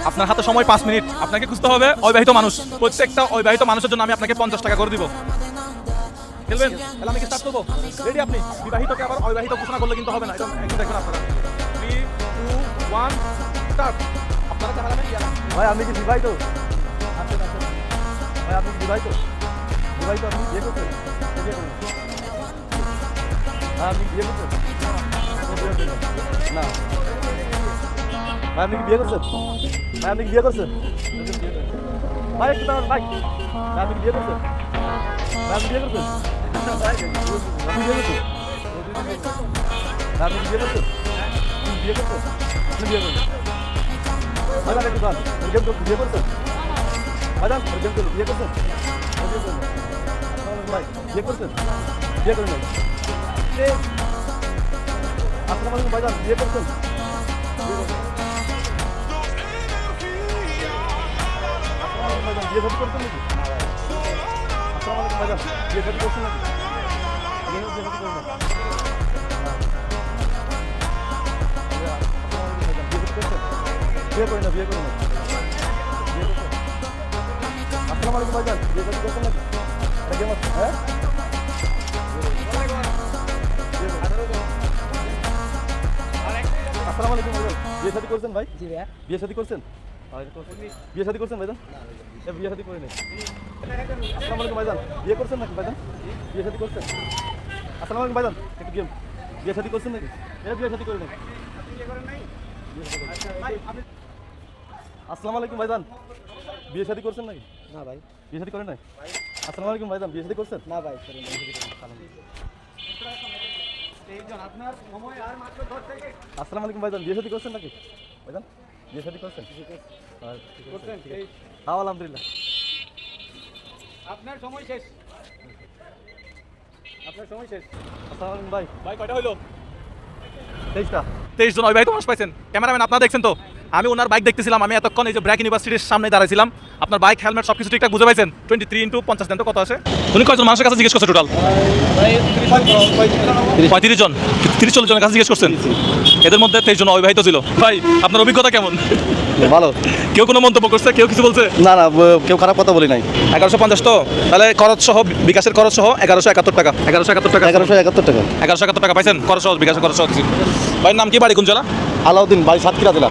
আপনার হাতে সময় 5 মিনিট, আপনাকে খুঁজতে হবে অবিবাহিত মানুষ। প্রত্যেকটা অবিবাহিত মানুষের জন্য আমি আপনাকে 50 টাকা করে দিব। খেলবেন? তাহলে আমি কি স্টার্ট করবো? রেডি আপনি? বিবাহিতকে আবার অবিবাহিত ঘোষণা করলে কিন্তু হবে না, এটা একটু দেখবেন আপনারা। 3, 2, 1 স্টার্ট। আপনারা ক্যামেরাম্যান কি আছেন? ভাই আপনি কি বিবাহিত? আছেন আছেন। ভাই আপনি কি বিবাহিত? বিবাহিত আপনি বিয়ে করছেন? বিয়ে করেন? হ্যাঁ আপনি বিয়ে করছেন? বিয়ে করছেন না। ভাই আপনি কি বিয়ে করছেন? ভাই আপনি কি বিয়ে করছেন? ভাই একটু দাঁড়ান ভাই। ভাই আপনি কি বিয়ে করছেন? ভাই আপনি বিয়ে করছেন? আপনি বিয়ে করছেন? ভাই আপনি কি বিয়ে করছেন? বিয়ে করছেন? আপনি বিয়ে করছেন? ভাই একটু দাঁড়ান। গেম করতে বিয়ে করছেন? ভাইজান গেম করতে বিয়ে করছেন? ভাই বিয়ে করছেন? বিয়ে করেন নাই? আসসালামু আলাইকুম ভাইজান বিয়ে করছেন? ভাইজান বিয়ে শাদী করছেন নাকি? আসসালামু আলাইকুম ভাইজান বিয়ে শাদী করছেন নাকি? বিয়ে শাদী করেন না? বিয়ে করেন না বিয়ে করেন না বিয়ে করছেন? আসসালামু আলাইকুম ভাইজান বিয়ে শাদী করছেন নাকি? এটা কেমন হ্যাঁ? আসসালামু আলাইকুম ভাইজান বিয়ে শাদী করছেন ভাই? জি ভাইয়া। বিয়ে শাদী করছেন? বিয়ে শাদী করছেন ভাইজান? বিয়ে শাদী করে নেই। আসসালামু আলাইকুম ভাইজান বিয়ে করছেন নাকি ভাইজান? বিয়ে শাদী করছেন? আসসালামু আলাইকুম ভাইজান একটু গেম বিয়ে শাদী করছেন নাকি? বিয়ে শাদী করে নেই। আসসালামু আলাইকুম ভাইজান বিয়ে শাদী করছেন নাকি? না ভাই। বিয়ে শাদী করেন নাই? আসসালামু আলাইকুম ভাইজান বিয়ে শাদী করছেন? না ভাই করি নাই। আসসালামু আলাইকুম ভাইজান বিয়ে শাদী করছেন নাকি ভাইজান? বিয়ে শাদী করছেন? হ্যাঁ আলহামদুলিল্লাহ। আপনার সময় শেষ। আপনার সময় শেষ। আসসালামু আলাইকুম ভাই। ভাই কয়টা হইলো? 23টা। 23 জন অবিবাহিত মানুষ পাইছেন। ক্যামেরাম্যান আপনারা দেখছেন তো? আমি ওনার বাইক দেখতেছিলাম, আমি এতক্ষণ এই যে ব্র্যাক ইউনিভার্সিটির সামনে দাঁড়াইছিলাম। আপনার বাইক হেলমেট সবকিছু ঠিকঠাক বুঝে পাইছেন? 23 × 50 দেন তো কত আসে? উনি কয়জন মানুষের কাছে জিজ্ঞেস করছে টোটাল? 35 জন, 30-40 জনের কাছে জিজ্ঞেস করছেন। এদের মধ্যে 23 জন অবিবাহিত ছিল। ভাই আপনার অভিজ্ঞতা কেমন? ভালো। কেউ কোনো মন্তব্য করছে? কেউ কিছু বলছে? না না কেউ খারাপ কথা বলি নাই। 1150 তো? তাহলে খরচ সহ, বিকাশের খরচ সহ 1171 টাকা। 1171 টাকা। 1171 টাকা। 1171 টাকা পাইছেন খরচ সহ, বিকাশের খরচ সহ। ভাইয়ের নাম কি, বাড়ি কোন জেলা? আলাউদ্দিন ভাই সাতক্ষীরা জেলা।